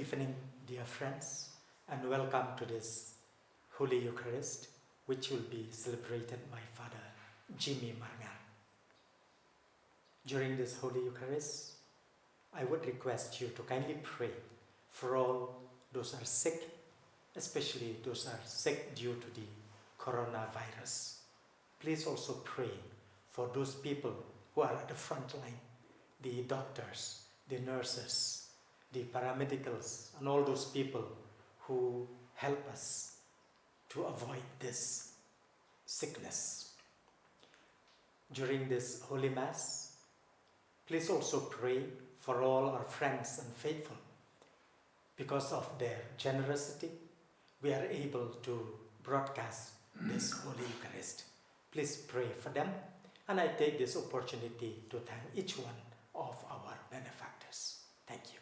evening, dear friends, and welcome to this Holy Eucharist, which will be celebrated by Father Jimmy Marngan. During this Holy Eucharist, I would request you to kindly pray for all those who are sick, especially those who are sick due to the coronavirus. Please also pray for those people who are at the front line, the doctors, the nurses, the paramedicals, and all those people who help us to avoid this sickness. During this Holy Mass, please also pray for all our friends and faithful. Because of their generosity, we are able to broadcast this Holy Eucharist. Please pray for them, and I take this opportunity to thank each one of our benefactors. Thank you.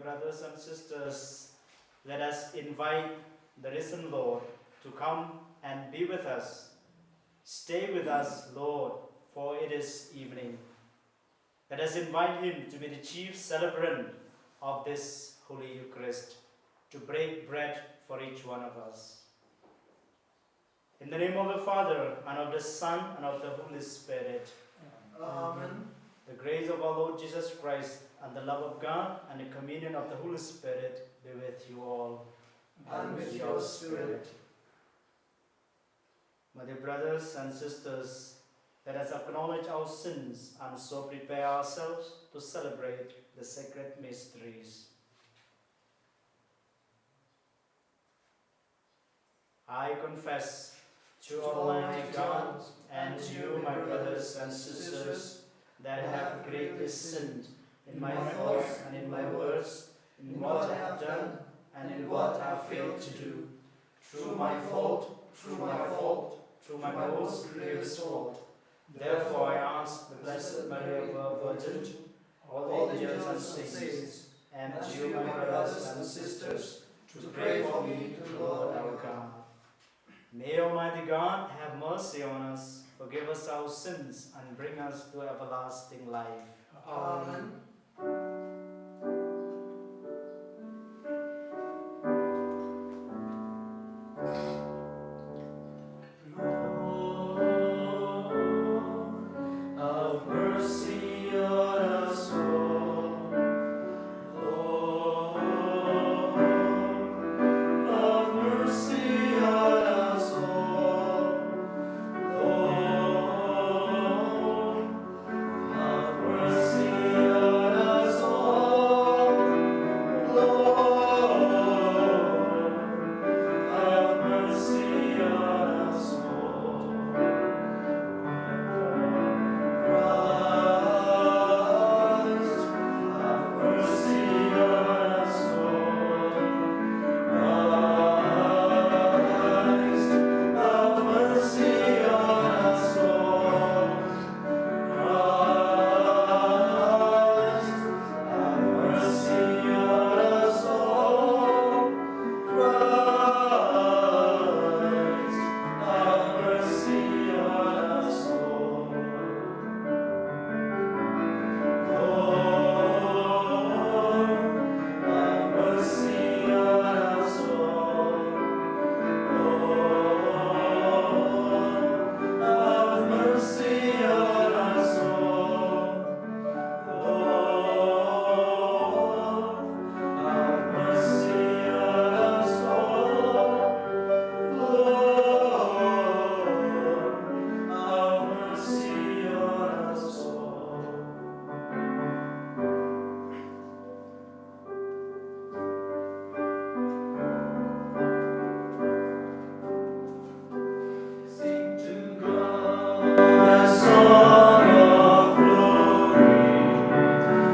Brothers and sisters, let us invite the risen Lord to come and be with us. Stay with us, Lord, for it is evening. Let us invite him to be the chief celebrant of this Holy Eucharist, to break bread for each one of us. In the name of the Father, and of the Son, and of the Holy Spirit. Amen. The grace of our Lord Jesus Christ, and the love of God, and the communion of the Holy Spirit be with you all. And with your spirit. My dear brothers and sisters, let us acknowledge our sins and so prepare ourselves to celebrate the sacred mysteries. I confess to Almighty God and to you, my brothers and sisters, that I have greatly sinned in my thoughts and in my words, in what I have done and in what I have failed to do. Through my fault, through my most grievous fault. Therefore I ask the Blessed Mary, ever Virgin, all the angels and saints, and you, my brothers and sisters, to pray for me to the Lord our God. May Almighty God have mercy on us, forgive us our sins, and bring us to everlasting life. Amen. Have mercy on us, Lord. Lord, have mercy on us, Lord. Lord, have mercy on us, Lord. Lord, have mercy on us, Lord. Christ, have mercy on us, Lord. Christ, have mercy on us, Lord. Christ, have mercy on us, Lord. Christ, have mercy on us, Lord. Lord, have mercy on us, Lord. Lord, have mercy on us, Lord. Lord, have mercy on us, Lord. Lord, have mercy on us, Lord. Sing to God a song of glory,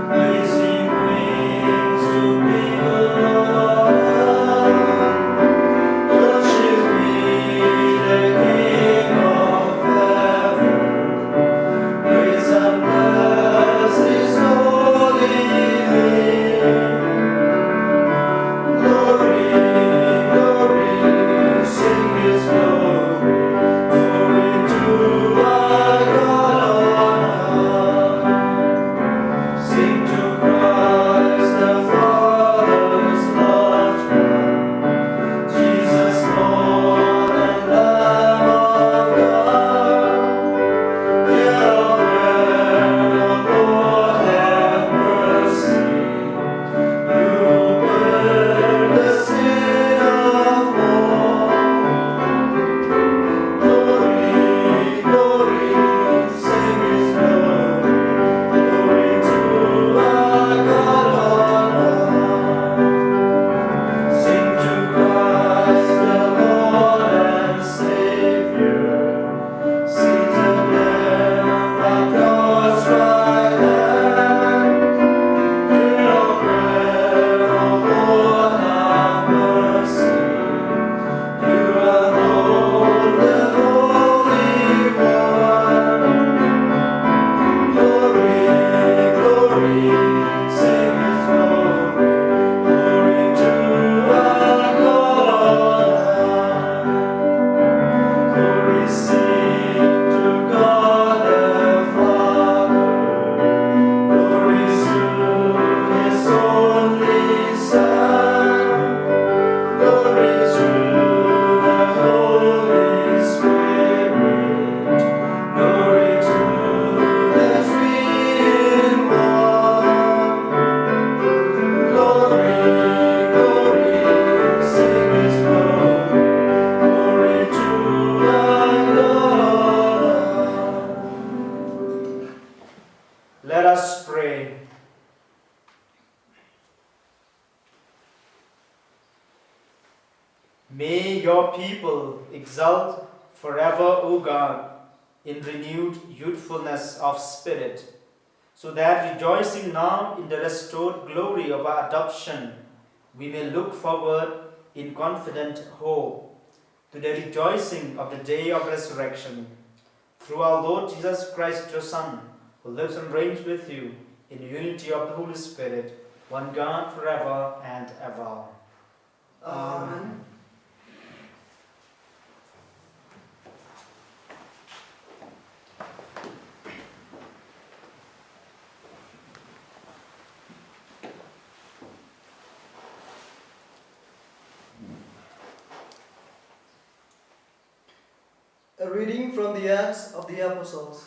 raising wings to be Lord. Worship me, the King of heaven. Praise and bless His holy name. Glory, glory, sing His glory. Glory to our God on high. Sing to Christ the Father's loved Son, Jesus Lord and Lamb of God. Hear our prayer, O Lord, have mercy. You bear the sin of all. Glory, glory, sing His glory. Glory to our God on high. Sing to Christ the Lord and Savior. Seated there at God's right hand. Hear our prayer, O Lord, have mercy. You alone, the Holy One. Glory, glory, sing His glory. Glory to our God. Glory sing to God the Father. Glory to His only Son. Glory to the Holy Spirit. Glory to the Three in One. Glory, glory, sing His glory. Glory to our God. Let us pray. May your people exult forever, O God, in renewed youthfulness of spirit, so that rejoicing now in the restored glory of our adoption, we may look forward in confident hope to the rejoicing of the day of resurrection. Through our Lord Jesus Christ, your Son, who lives and reigns with you in the unity of the Holy Spirit, one God forever and ever. Amen. A reading from the Acts of the Apostles.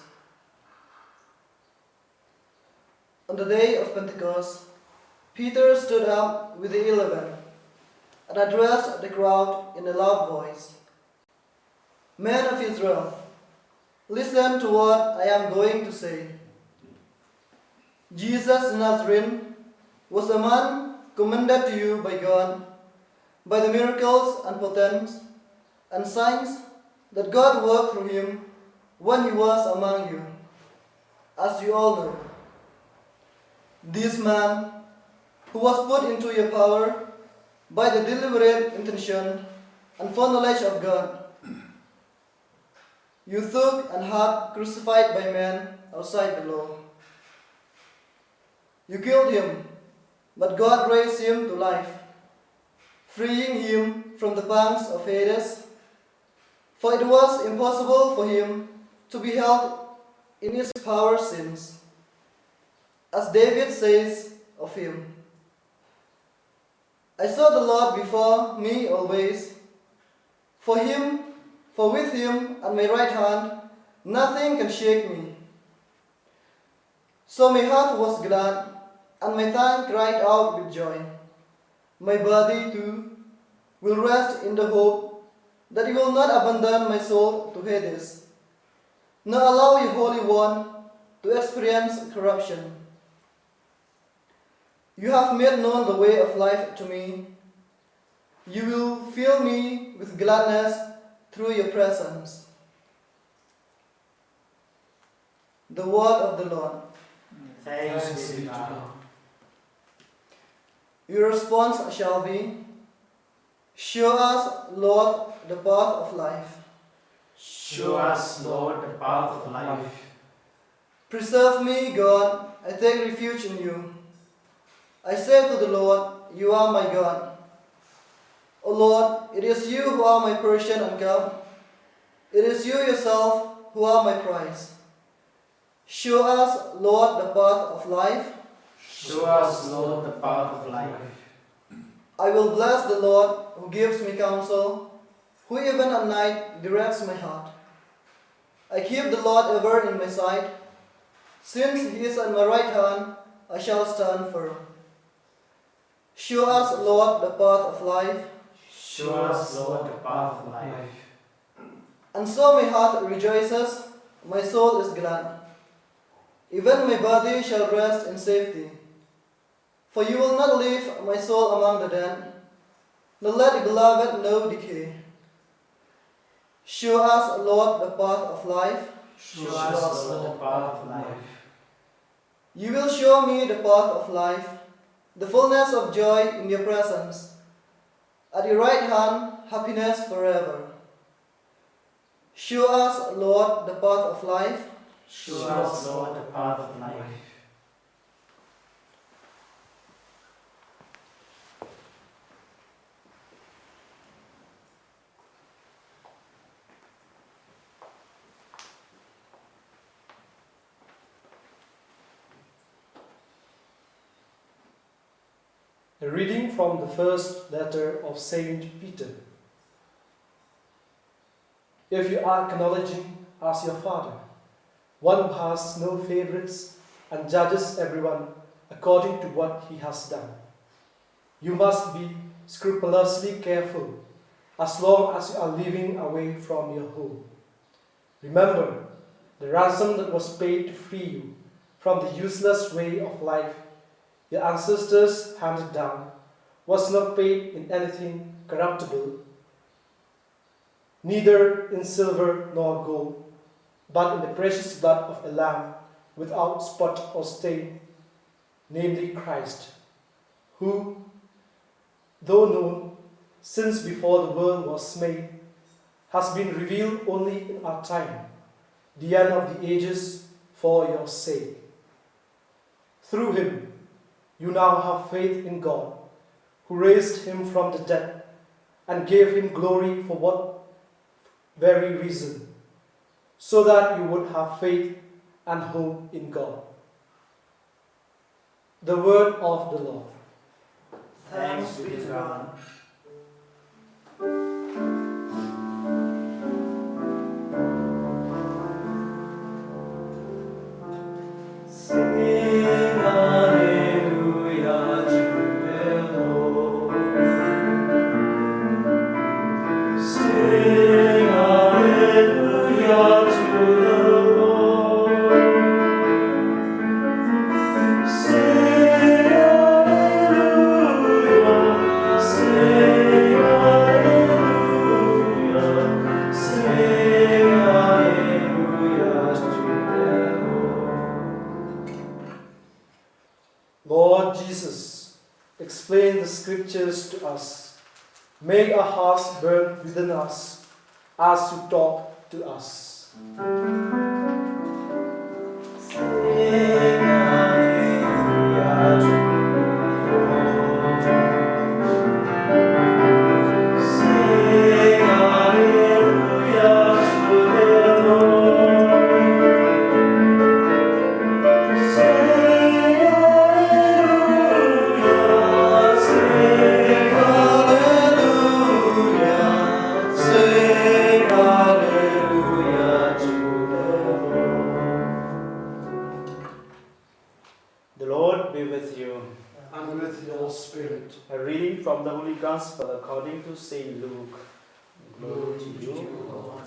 On the day of Pentecost, Peter stood up with the 11 and addressed the crowd in a loud voice. Men of Israel, listen to what I am going to say. Jesus the Nazarene was a man commended to you by God by the miracles and portents and signs that God worked through him when he was among you, as you all know. This man, who was put into your power by the deliberate intention and foreknowledge of God, you took and had crucified by men outside the law. You killed him, but God raised him to life, freeing him from the pangs of Hades. For it was impossible for him to be held in his power since, as David says of him, I saw the Lord before me always. For with him at my right hand, nothing can shake me. So my heart was glad, and my tongue cried out with joy. My body too will rest in the hope that you will not abandon my soul to Hades, nor allow your Holy One to experience corruption. You have made known the way of life to me. You will fill me with gladness through your presence. The word of the Lord. Thanks be to God. Your response shall be, show us, Lord, the path of life. Show us, Lord, the path of life. Preserve me, God, I take refuge in you. I say to the Lord, you are my God. O Lord, it is you who are my portion and cup. It is you yourself who are my prize. Show us, Lord, the path of life. Show us, Lord, the path of life. I will bless the Lord who gives me counsel, who even at night directs my heart. I keep the Lord ever in my sight. Since he is at my right hand, I shall stand firm. Show us, Lord, the path of life. Show us, Lord, the path of life. And so my heart rejoices, my soul is glad. Even my body shall rest in safety. For you will not leave my soul among the dead, nor let the beloved know decay. Show us, Lord, the path of life. Show us, Lord, the path of life. You will show me the path of life, the fullness of joy in your presence. At your right hand, happiness forever. Show us, Lord, the path of life. Show us, Lord, the path of life. A reading from the first letter of Saint Peter. If you are acknowledging as your Father, one who has no favorites and judges everyone according to what he has done, you must be scrupulously careful as long as you are living away from your home. Remember the ransom that was paid to free you from the useless way of life your ancestors handed down was not paid in anything corruptible, neither in silver nor gold, but in the precious blood of a lamb without spot or stain, namely Christ, who, though known since before the world was made, has been revealed only in our time, the end of the ages, for your sake. Through him, you now have faith in God, who raised him from the dead and gave him glory. For what very reason? So that you would have faith and hope in God. The word of the Lord. Thanks be to God. Sing hallelujah to the Lord. Sing hallelujah to the Lord. Sing hallelujah. Sing hallelujah. Sing hallelujah to the Lord. Lord Jesus, explain the scriptures to us. Make our hearts burn within us as you talk to us. Sing hallelujah to the Lord. Sing hallelujah to the Lord. Sing hallelujah. Sing hallelujah. Sing hallelujah to the Lord. The Lord be with you. And with your spirit. A reading from the Holy Gospel according to Saint Luke. Glory to you, Lord.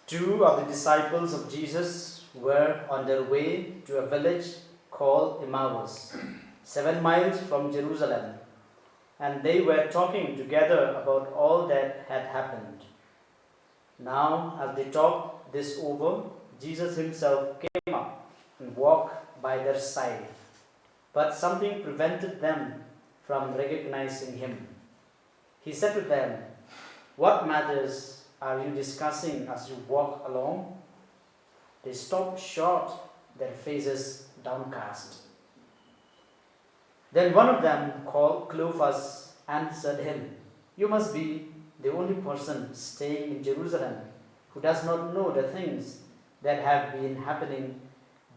Two of the disciples of Jesus were on their way to a village called Emmaus, 7 miles from Jerusalem, and they were talking together about all that had happened. Now, as they talked this over, Jesus himself came up and walked by their side, but something prevented them from recognizing him. He said to them, "What matters are you discussing as you walk along?" They stopped short, their faces downcast. Then one of them, called Cleophas, answered him, "You must be the only person staying in Jerusalem who does not know the things that have been happening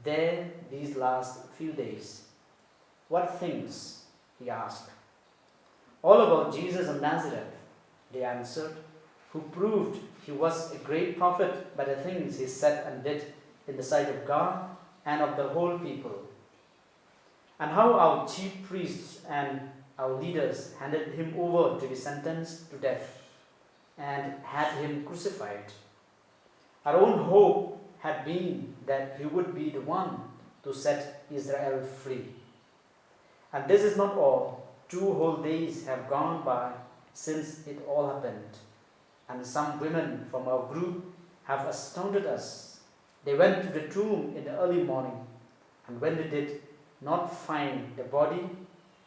there these last few days." "What things?" he asked. "All about Jesus of Nazareth," they answered, "who proved he was a great prophet by the things he said and did in the sight of God and of the whole people. And how our chief priests and our leaders handed him over to be sentenced to death and had him crucified. Our own hope had been that he would be the one to set Israel free. And this is not all. 2 whole days have gone by since it all happened, and some women from our group have astounded us. They went to the tomb in the early morning, and when they did not find the body,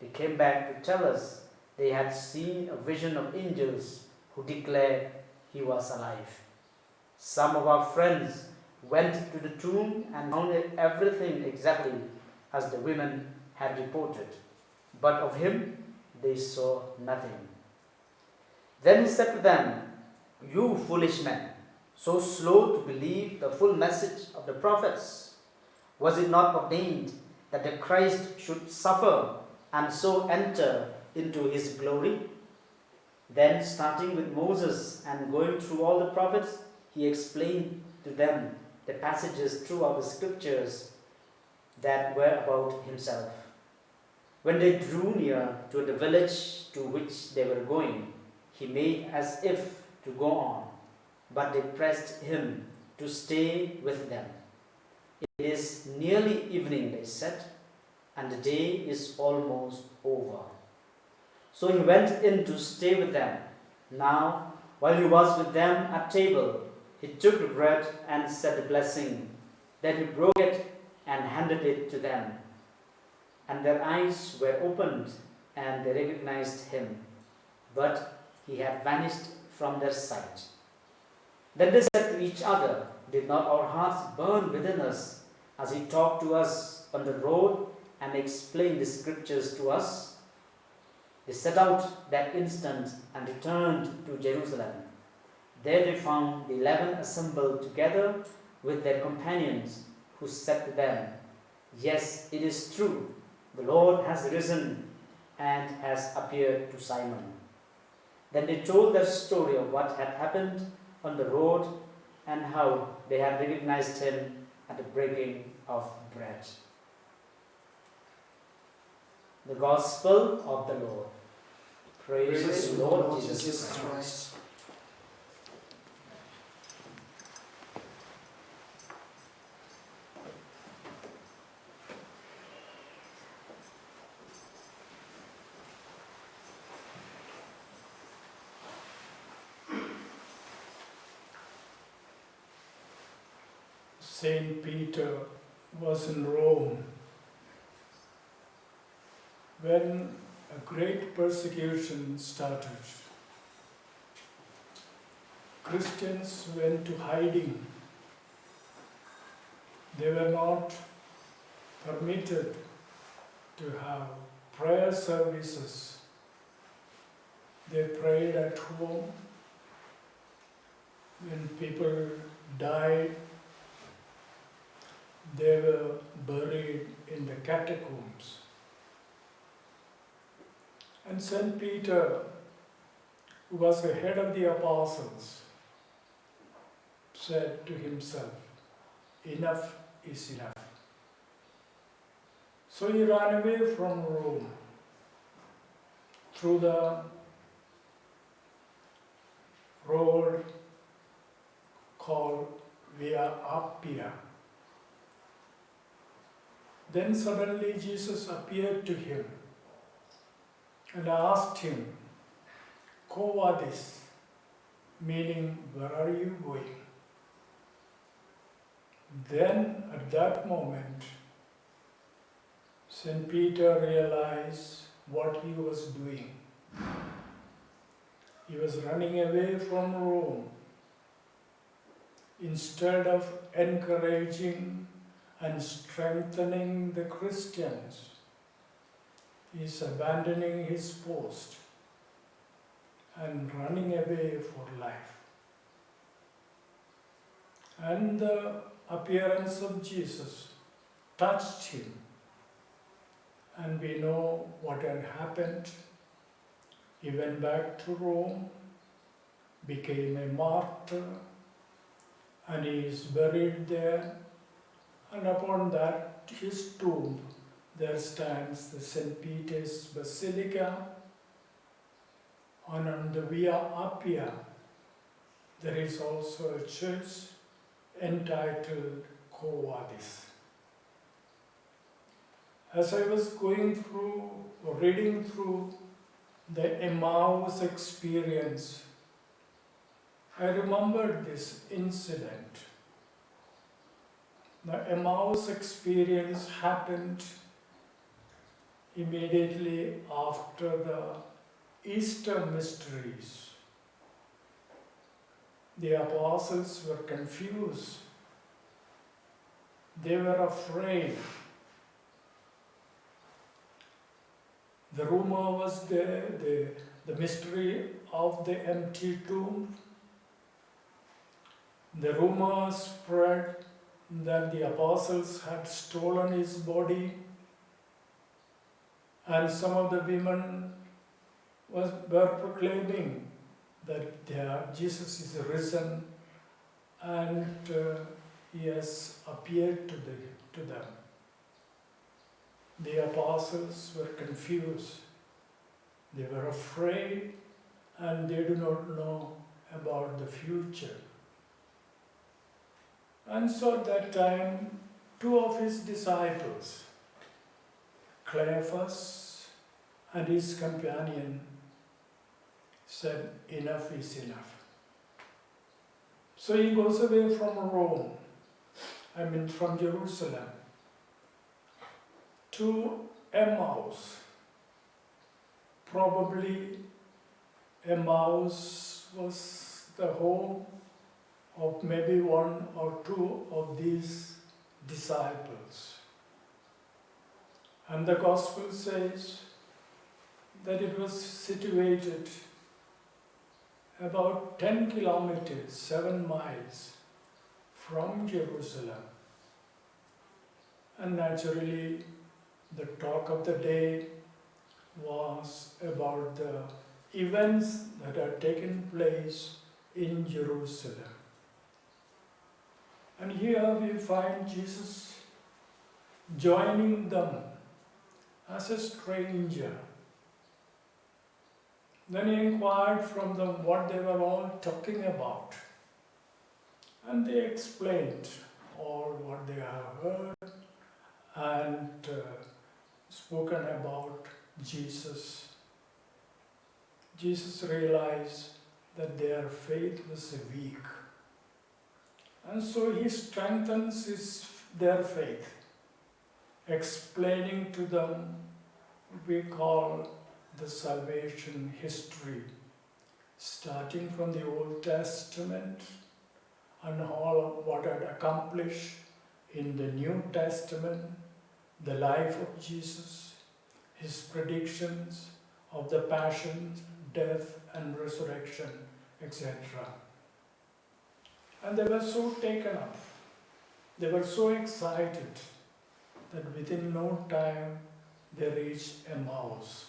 they came back to tell us they had seen a vision of angels who declared he was alive. Some of our friends went to the tomb and found everything exactly as the women had reported, but of him they saw nothing." Then he said to them, "You foolish men, so slow to believe the full message of the prophets. Was it not ordained that the Christ should suffer and so enter into his glory?" Then, starting with Moses and going through all the prophets, he explained to them the passages throughout the scriptures that were about himself. When they drew near to the village to which they were going, he made as if to go on, but they pressed him to stay with them. "It is nearly evening," they said, "and the day is almost over." So he went in to stay with them. Now, while he was with them at table, he took the bread and said the blessing. Then he broke it and handed it to them. And their eyes were opened, and they recognized him, but he had vanished from their sight. Then they said to each other, "Did not our hearts burn within us as he talked to us on the road and explained the scriptures to us?" They set out that instant and returned to Jerusalem. There they found the 11 assembled together with their companions, who said to them, "Yes, it is true. The Lord has risen and has appeared to Simon." Then they told their story of what had happened on the road and how they had recognized him at the breaking of bread. The Gospel of the Lord. Praise to the Lord Jesus Christ. Saint Peter was in Rome when a great persecution started. Christians went to hiding. They were not permitted to have prayer services. They prayed at home. When people died, they were buried in the catacombs. And St. Peter, who was the head of the apostles, said to himself, "Enough is enough." So he ran away from Rome through the road called Via Appia. Then suddenly Jesus appeared to him and asked him, "Quo vadis?" meaning, "Where are you going?" Then at that moment, St. Peter realized what he was doing. He was running away from Rome. Instead of encouraging and strengthening the Christians, he is abandoning his post and running away for life. And the appearance of Jesus touched him, and we know what had happened. He went back to Rome, became a martyr, and he is buried there. And upon that, his tomb, there stands the St. Peter's Basilica. And on the Via Appia, there is also a church entitled Quo Vadis. As I was reading through the Emmaus experience, I remembered this incident. The Emmaus experience happened immediately after the Easter mysteries. The apostles were confused. They were afraid. The rumor was there, the mystery of the empty tomb. The rumor spread that the apostles had stolen his body, and some of the women were proclaiming that Jesus is risen and he has appeared to them. The apostles were confused. They were afraid, and they do not know about the future. And so at that time, two of his disciples, Cleophas and his companion, said, "Enough is enough." So he goes away from Rome from Jerusalem to Emmaus. Probably Emmaus was the home of maybe one or two of these disciples. And the Gospel says that it was situated about 10 kilometers, 7 miles from Jerusalem. And naturally, the talk of the day was about the events that had taken place in Jerusalem. And here we find Jesus joining them as a stranger. Then he inquired from them what they were all talking about. And they explained all what they have heard and spoken about Jesus. Jesus realized that their faith was weak. And so he strengthens their faith, explaining to them what we call the salvation history, starting from the Old Testament and all of what had accomplished in the New Testament, the life of Jesus, his predictions of the passion, death and resurrection, etc. And they were so taken up, they were so excited that within no time they reached Emmaus.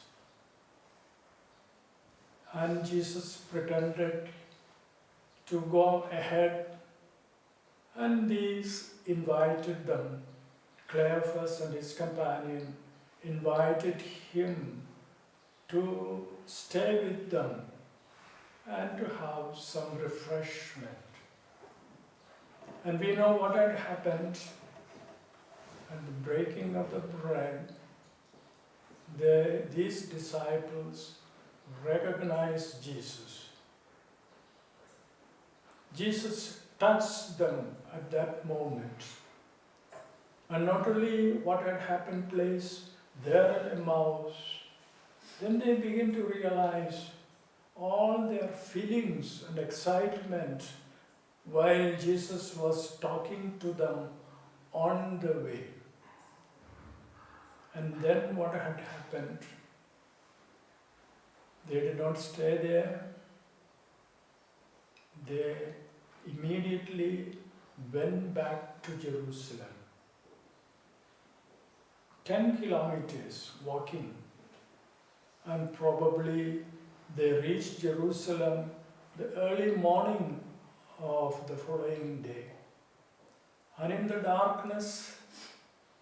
And Jesus pretended to go ahead, and these invited them. Cleophas and his companion invited him to stay with them and to have some refreshment. And we know what had happened at the breaking of the bread. These disciples recognized Jesus. Jesus touched them at that moment. And not only what had happened place there at Emmaus, then they begin to realize all their feelings and excitement while Jesus was talking to them on the way. And then what had happened? They did not stay there. They immediately went back to Jerusalem. 10 kilometers walking, and probably they reached Jerusalem the early morning of the following day. And in the darkness,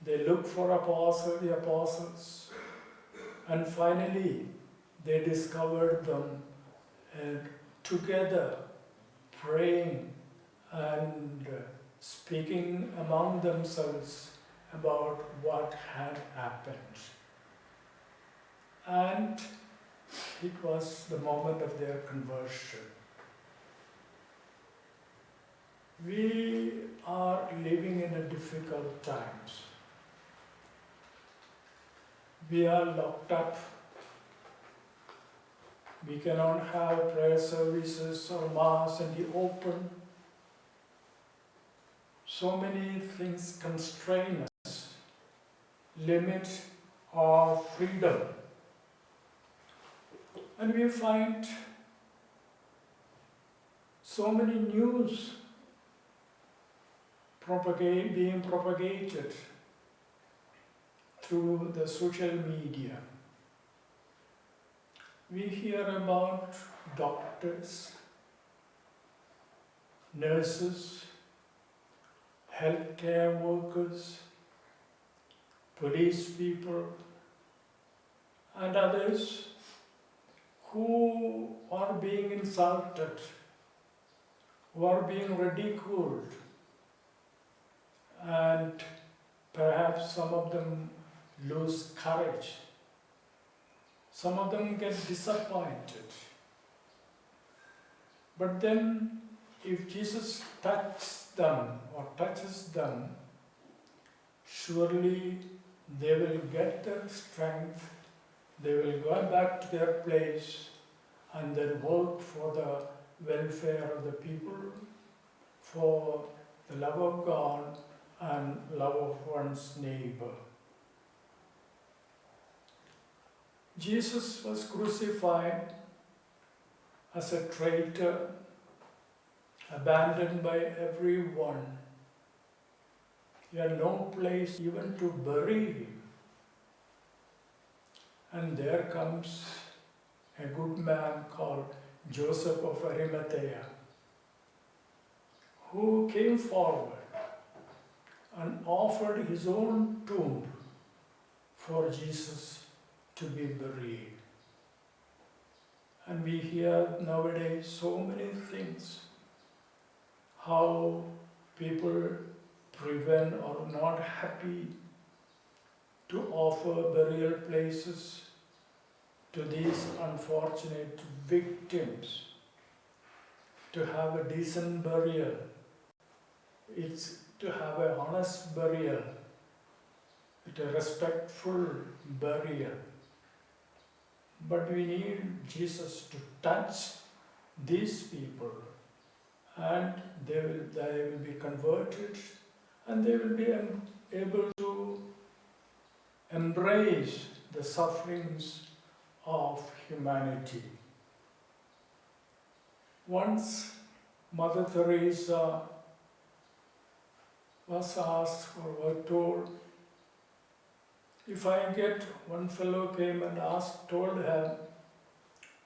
they looked for the apostles, and finally they discovered them together, praying and speaking among themselves about what had happened. And it was the moment of their conversion. We are living in a difficult times. We are locked up. We cannot have prayer services or mass in the open. So many things constrain us, limit our freedom. And we find so many news being propagated through the social media. We hear about doctors, nurses, healthcare workers, police people, and others who are being insulted, who are being ridiculed, and perhaps some of them lose courage. Some of them get disappointed. But then if Jesus touches them, surely they will get their strength, they will go back to their place and then work for the welfare of the people, for the love of God and love of one's neighbor. Jesus was crucified as a traitor, abandoned by everyone. He had no place even to bury him. And there comes a good man called Joseph of Arimathea, who came forward and offered his own tomb for Jesus to be buried. And we hear nowadays so many things, how people prevent or not happy to offer burial places to these unfortunate victims. To have a decent burial, it's to have an honest burial, it's a respectful burial. But we need Jesus to touch these people, and they will be converted, and they will be able to embrace the sufferings of humanity. Once Mother Teresa was asked or was told, one fellow came and told her,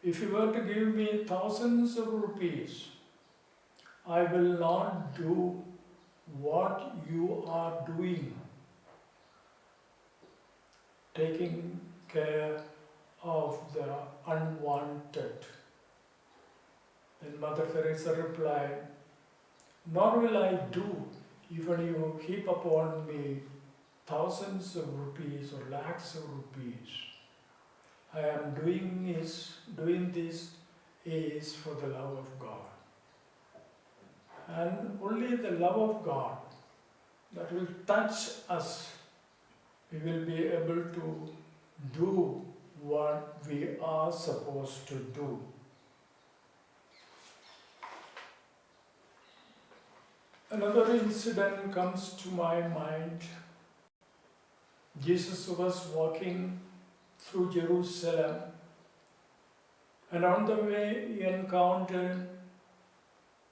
if you were to give me thousands of rupees, I will not do what you are doing, taking care of the unwanted. Then Mother Teresa replied, nor will I do, even you heap upon me thousands of rupees or lakhs of rupees. I am doing this is for the love of God. And only the love of God that will touch us, we will be able to do what we are supposed to do. Another incident comes to my mind. Jesus was walking through Jerusalem, and on the way he encountered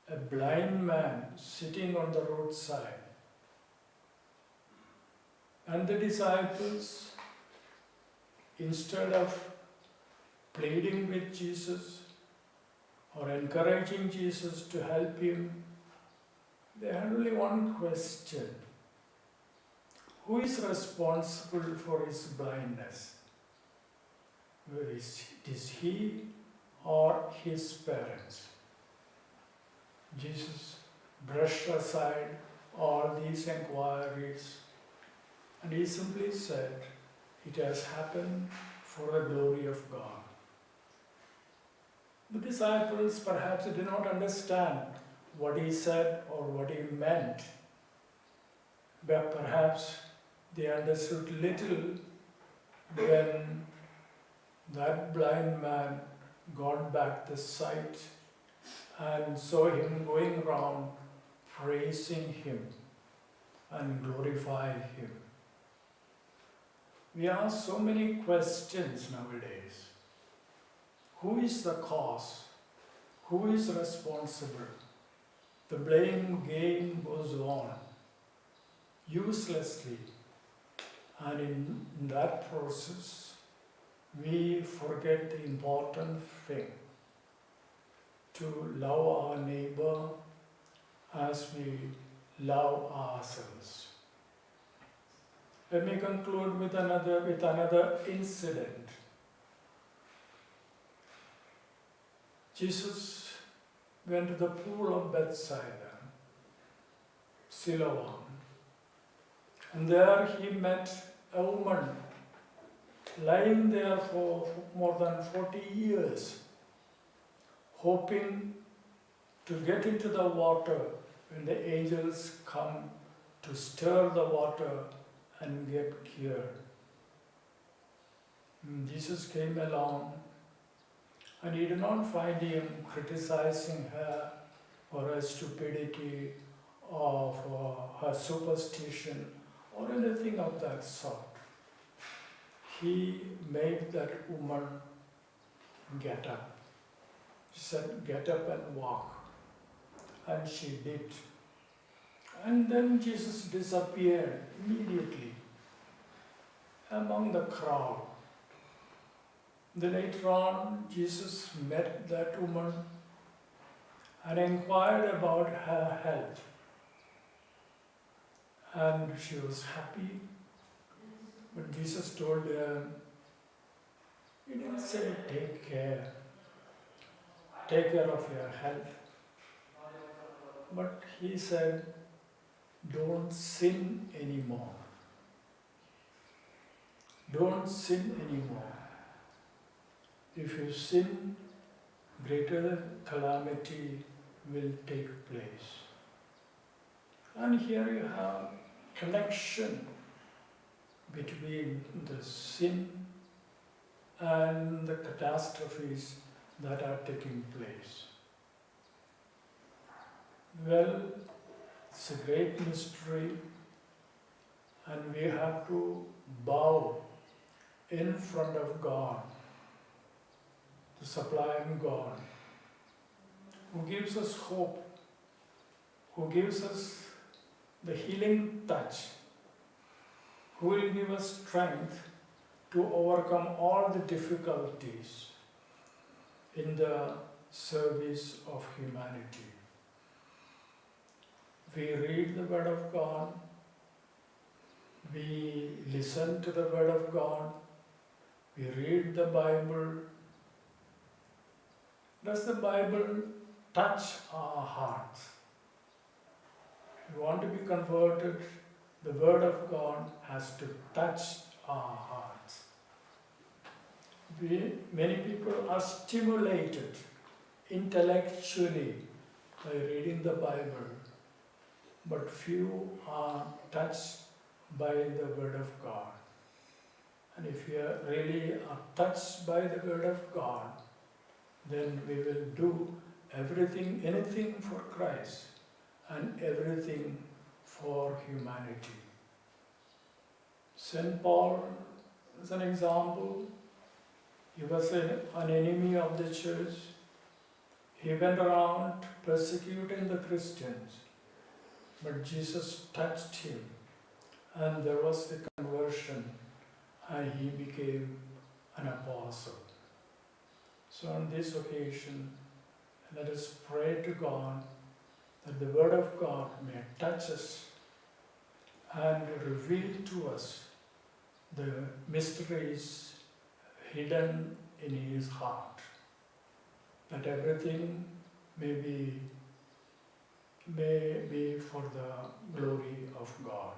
a blind man sitting on the roadside. And the disciples, instead of pleading with Jesus or encouraging Jesus to help him, they had only one question. Who is responsible for his blindness? Is he or his parents? Jesus brushed aside all these inquiries and he simply said, it has happened for the glory of God. The disciples perhaps did not understand what he said or what he meant, but perhaps they understood little when that blind man got back the sight and saw him going around praising him and glorifying him. We ask so many questions nowadays. Who is the cause? Who is responsible? The blame game goes on uselessly, and in that process we forget the important thing, to love our neighbor as we love ourselves. Let me conclude with another incident. Jesus went to the pool of Bethsaida, Siloam, and there he met a woman lying there for more than 40 years, hoping to get into the water when the angels come to stir the water and get cured. Jesus came along, and he did not find him criticizing her for her stupidity or for her superstition or anything of that sort. He made that woman get up. He said, "Get up and walk." And she did. And then Jesus disappeared immediately among the crowd. Then later on, Jesus met that woman and inquired about her health. And she was happy. But Jesus told her, he didn't say take care of your health. But he said, don't sin anymore. Don't sin anymore. If you sin, greater calamity will take place. And here you have connection between the sin and the catastrophes that are taking place. Well, it's a great mystery, and we have to bow in front of God, the sublime God, who gives us hope, who gives us the healing touch, who will give us strength to overcome all the difficulties in the service of humanity. We read the Word of God, we listen to the Word of God, we read the Bible. Does the Bible touch our hearts? If we want to be converted, the Word of God has to touch our hearts. Many people are stimulated intellectually by reading the Bible, but few are touched by the Word of God. And if we really are touched by the Word of God, then we will do everything, anything for Christ and everything for humanity. St. Paul is an example. He was an enemy of the church. He went around persecuting the Christians. But Jesus touched him, and there was the conversion, and he became an apostle. So on this occasion, let us pray to God that the Word of God may touch us and reveal to us the mysteries hidden in His heart, that everything may be for the glory of God.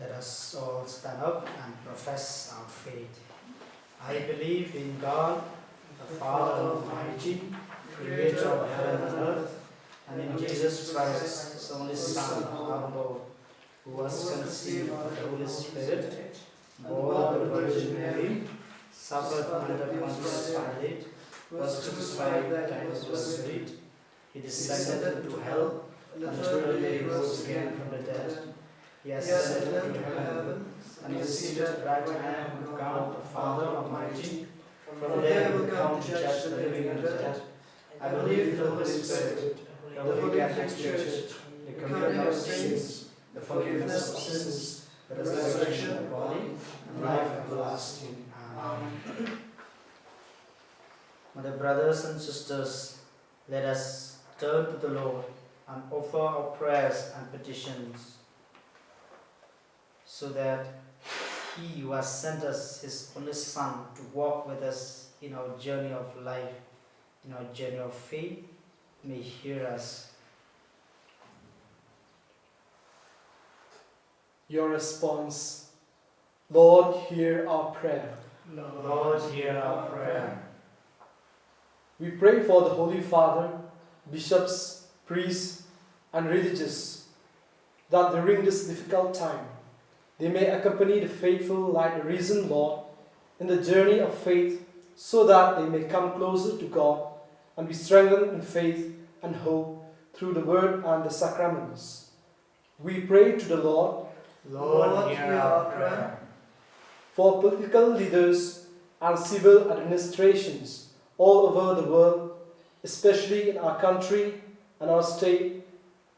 Let us all stand up and profess our faith. I believe in God, the Father Almighty, creator of heaven and earth, and in Jesus Christ, His only Son, our Lord, who was conceived of the Holy Spirit, born of the Virgin Mary, suffered under Pontius Pilate, was crucified, died, was buried. He descended into hell, and the third day rose again from the dead. He ascended into heaven, and is seated at the right hand of God the Father Almighty. From there he will come to judge the living and the dead. I believe in the Holy Spirit, the Holy Catholic Church, the communion of saints, the forgiveness of sins, the resurrection of the body, and life everlasting. Amen. My dear brothers and sisters, let us turn to the Lord and offer our prayers and petitions so that He who has sent us His only Son to walk with us in our journey of life, in our journey of faith, may hear us. Your response, Lord, hear our prayer. Lord, hear our prayer. We pray for the Holy Father, bishops, priests, and religious, that during this difficult time, they may accompany the faithful like the risen Lord in the journey of faith, so that they may come closer to God and be strengthened in faith and hope through the Word and the sacraments. We pray to the Lord, Lord, hear our prayer. for political leaders and civil administrations all over the world, especially in our country and our state,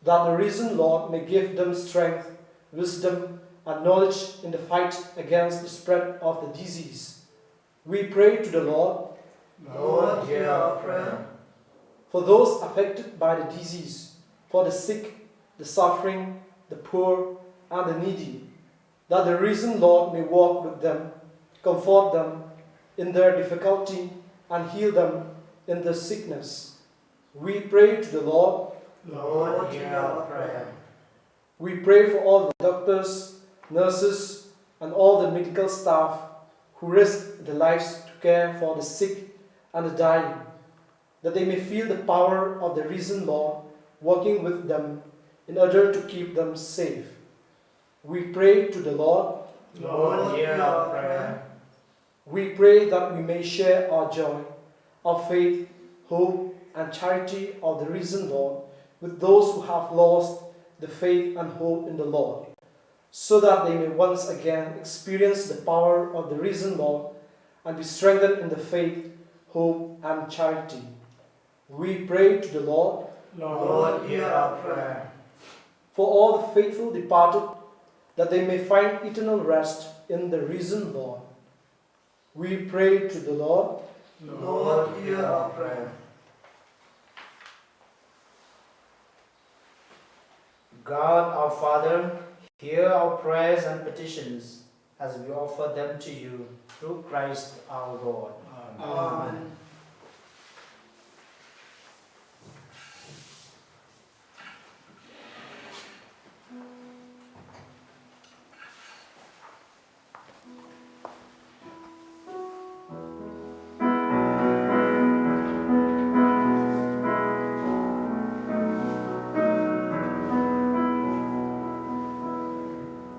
that the risen Lord may give them strength, wisdom, and knowledge in the fight against the spread of the disease. We pray to the Lord, Lord, hear our prayer. for those affected by the disease, for the sick, the suffering, the poor, and the needy, that the risen Lord may walk with them, comfort them in their difficulty, and heal them in their sickness. We pray to the Lord, Lord, hear our prayer. We pray for all the doctors, nurses, and all the medical staff who risk their lives to care for the sick and the dying, that they may feel the power of the risen Lord working with them in order to keep them safe. We pray to the Lord, Lord, hear our prayer. We pray that we may share our joy, our faith, hope, and charity of the risen Lord with those who have lost the faith and hope in the Lord, so that they may once again experience the power of the risen Lord and be strengthened in the faith, hope, and charity. We pray to the Lord, Lord, hear our prayer. for all the faithful departed, that they may find eternal rest in the risen Lord. We pray to the Lord, Lord, hear our prayer. God, our Father, hear our prayers and petitions as we offer them to you through Christ our Lord. Amen.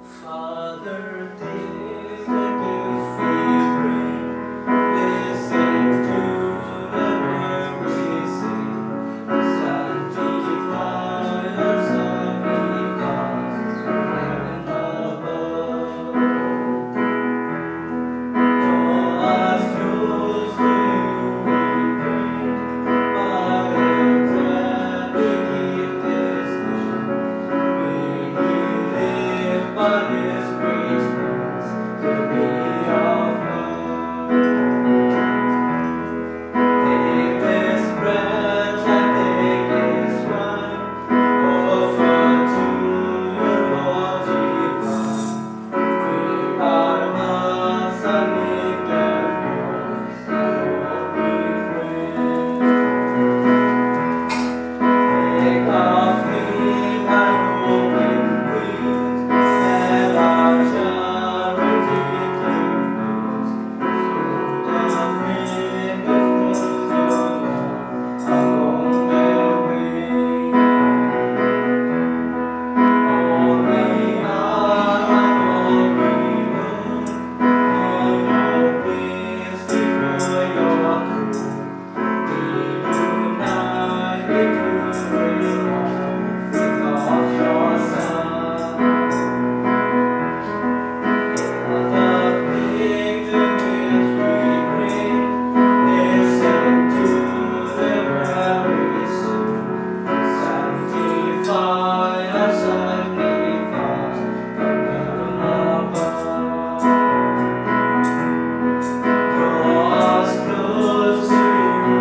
Father, this the gift we bring. Listen to the word we sing. Sanctify us, sanctify from heaven above. Draw us close to you, we pray. By the bread we give this day. May we live by His great grace to be of love. Take this bread and take this wine, offer to your body blood. Fill our hearts and make them yours, Lord, we pray. Take our fleeting and broken wings, let our charity take place. So the fingers close your love along their way. All we are and all we know, all your ways before your throne. We unite to bring all faith of your Son. All the things in which we bring, listen to the very song. Sanctify us, sanctify from heaven above. Draw us close to you,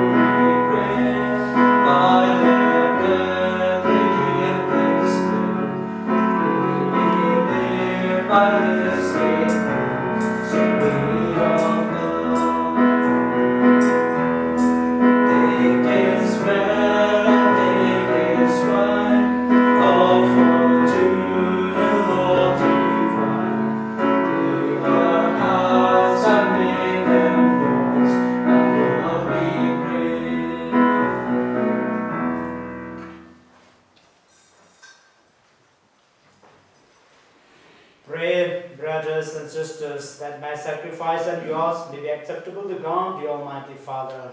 Pray, brothers and sisters, that my sacrifice and yours may be acceptable to God, the Almighty Father.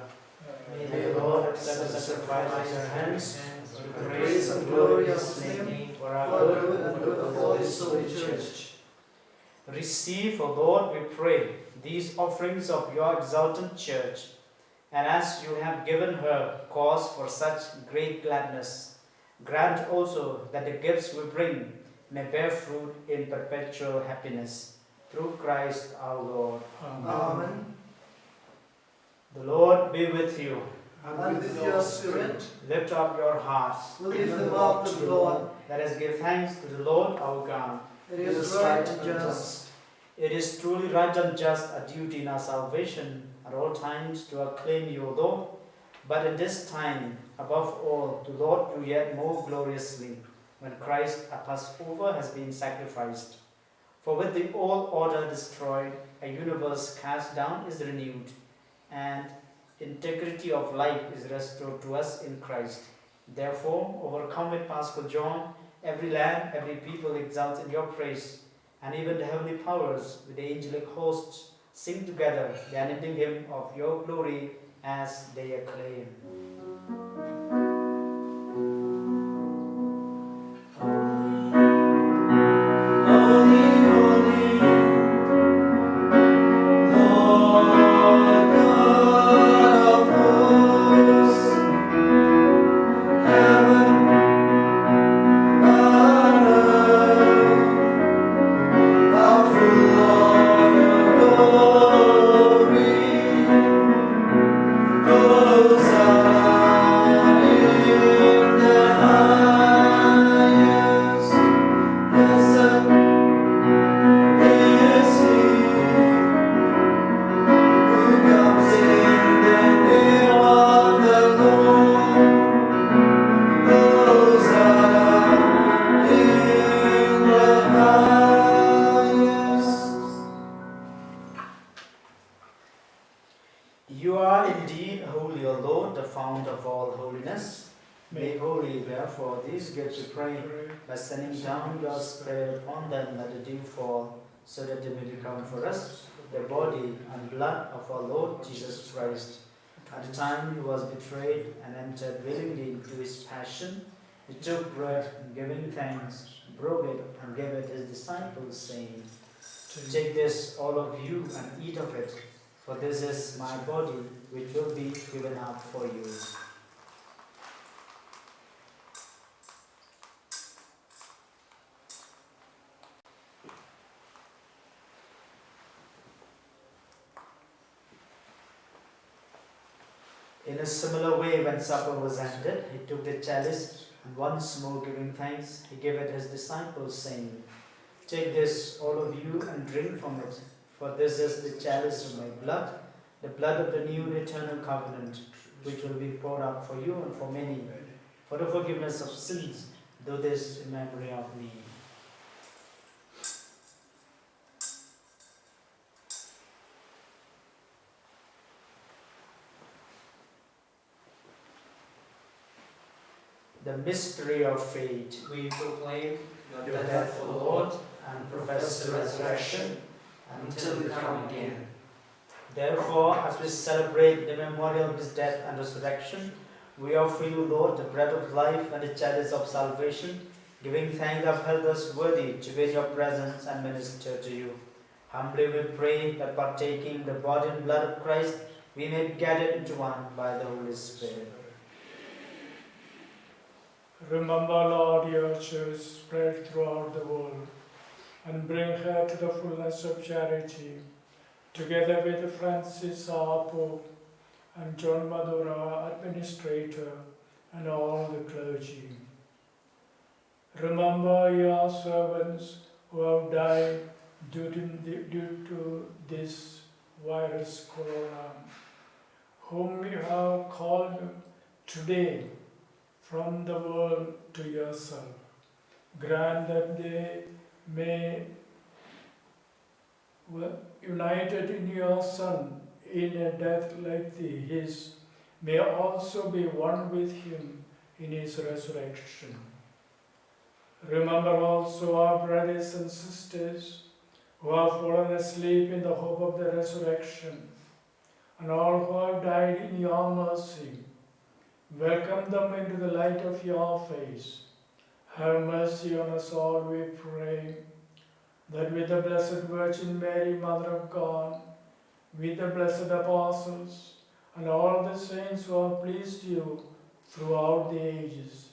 May the Lord accept the sacrifice of your hands, for the praise and glory of His name, for our good and good of all His holy church. Receive, O Lord, we pray, these offerings of your exultant church, and as you have given her cause for such great gladness, grant also that the gifts we bring may bear fruit in perpetual happiness. Through Christ our Lord. Amen. The Lord be with you. And with your spirit, Lift up your hearts. we lift them up to the Lord. Let us give thanks to the Lord our God. It is right and just. It is truly right and just, a duty in our salvation at all times to acclaim you, O Lord, but in this time, above all, to laud you yet more gloriously, when Christ, our Passover, has been sacrificed. For with the old order destroyed, a universe cast down is renewed, and integrity of life is restored to us in Christ. Therefore, overcome with paschal joy, every land, every people exults in your praise, and even the heavenly powers with the angelic hosts sing together the unending hymn of your glory as they acclaim. You are indeed holy, O Lord, the fount of all holiness. Make holy, therefore, these gifts, we pray, by sending down your Spirit upon them, let the dew fall, so that they may become for us the body and blood of our Lord Jesus Christ. At the time he was betrayed and entered willingly into his passion, he took bread and giving thanks, broke it and gave it to his disciples, saying, Take this, all of you, and eat of it, for this is my body, which will be given up for you. In a similar way, when supper was ended, he took the chalice, and once more giving thanks, he gave it to his disciples, saying, Take this, all of you, and drink from it, for this is the chalice of my blood, the blood of the new and eternal covenant, which will be poured out for you and for many, for the forgiveness of sins. Do this in memory of me. The mystery of faith. We proclaim your death, O Lord, and profess the resurrection until you come again. Therefore, as we celebrate the memorial of his death and resurrection, we offer you, Lord, the bread of life and the chalice of salvation, giving thanks that have held us worthy to be in your presence and minister to you. Humbly we pray that partaking the body and blood of Christ, we may be gathered into one by the Holy Spirit. Remember, Lord, your church spread throughout the world, and bring her to the fullness of charity, together with Francis, our Pope, and John Madura, our administrator, and all the clergy. Remember your servants who have died due to this virus, corona, whom you have called today from the world to yourself. Grant that they may, united in your Son, in a death like his, may also be one with him in his resurrection. Remember also our brothers and sisters who have fallen asleep in the hope of the resurrection, and all who have died in your mercy. Welcome them into the light of your face. Have mercy on us all, we pray, that with the Blessed Virgin Mary, Mother of God, with the blessed apostles, and all the saints who have pleased you throughout the ages,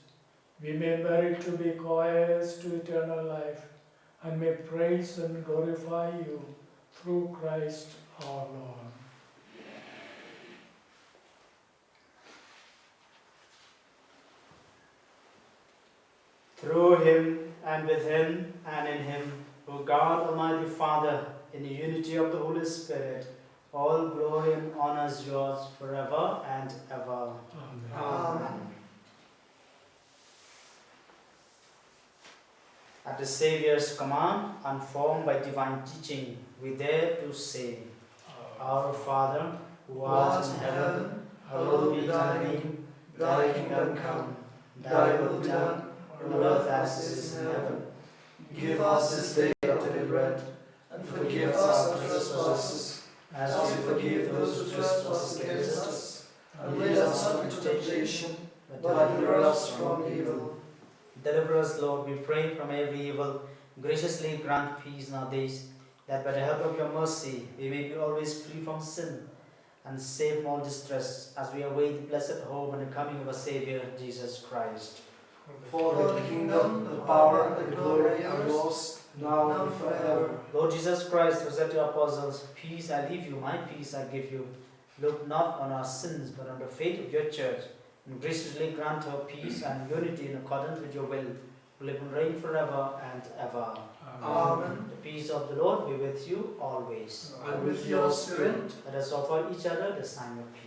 we may merit to be co-heirs to eternal life, and may praise and glorify you through Christ our Lord. Through him, and with him, and in him, O God, Almighty Father, in the unity of the Holy Spirit, all glory and honor is yours forever and ever. Amen. Amen. At the Saviour's command, and formed by divine teaching, we dare to say, Our Father, who art in heaven, hallowed be thy name. Thy kingdom come, thy will be done, on earth as it is in heaven. Give us this day our daily bread, and forgive us our trespasses, as we forgive those who trespass against us. And lead us not into temptation, but deliver us from evil. Deliver us, Lord, we pray, from every evil. Graciously grant peace in our days, that by the help of your mercy we may be always free from sin and safe from all distress, as we await the blessed hope and the coming of our Saviour, Jesus Christ. For the kingdom, the power, and the glory are yours, now and forever. Lord Jesus Christ, who said to your apostles, Peace I leave you, my peace I give you. Look not on our sins, but on the faith of your church, and graciously grant her peace and unity in accordance with your will, who live and reign forever and ever. Amen. The peace of the Lord be with you always. And with your spirit. Let us offer each other the sign of peace.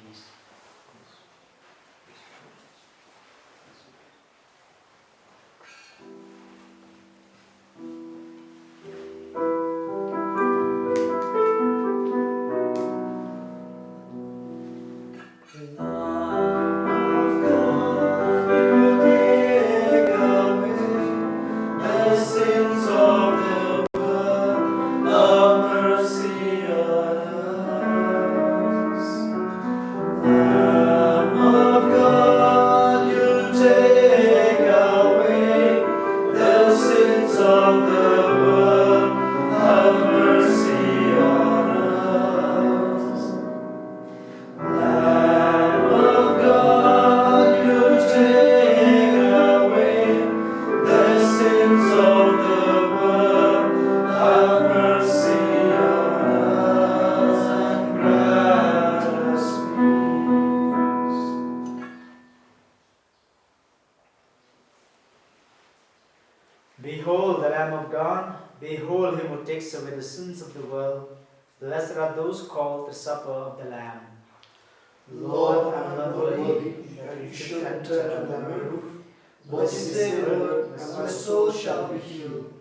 Behold the Lamb of God, behold him who takes away the sins of the world. Blessed are those called the supper of the Lamb. Lord, I am not worthy that you should enter under my roof, but say the word, and my soul shall be healed.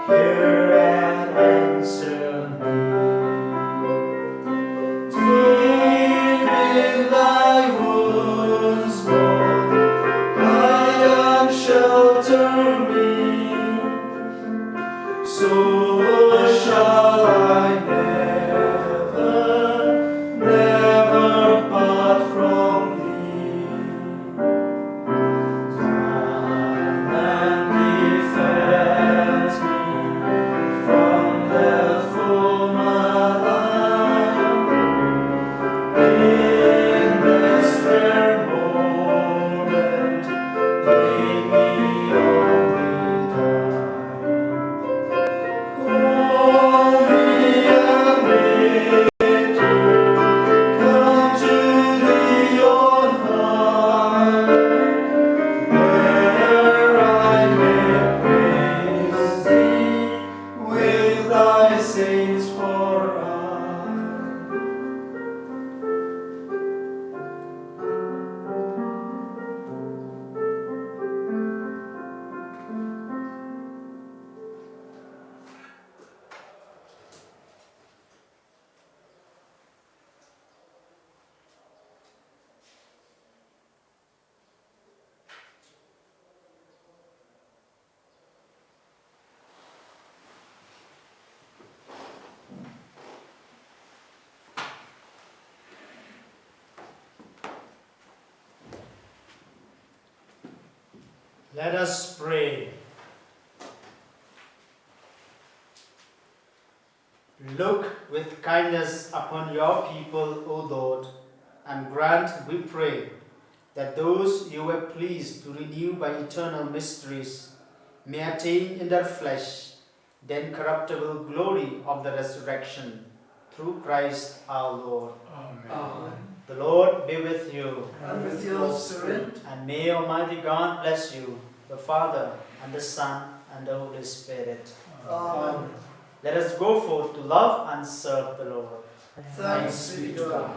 hear and answer me. Sweet in thy wounds, Lord, hide and shelter me. So shall I never part from thee. Come and defend me from death, for my life. In this rare moment, lay me on thee die. Holy and victory, come to thee on high, where I may praise thee with thy saints for aye. Let us pray. Look with kindness upon your people, O Lord, and grant, we pray, that those you were pleased to renew by eternal mysteries may attain in their flesh the incorruptible glory of the resurrection, through Christ our Lord. Amen. The Lord be with you. And with your spirit. And may Almighty God bless you, the Father, and the Son, and the Holy Spirit. Amen. Let us go forth to love and serve the Lord. Thanks be to God.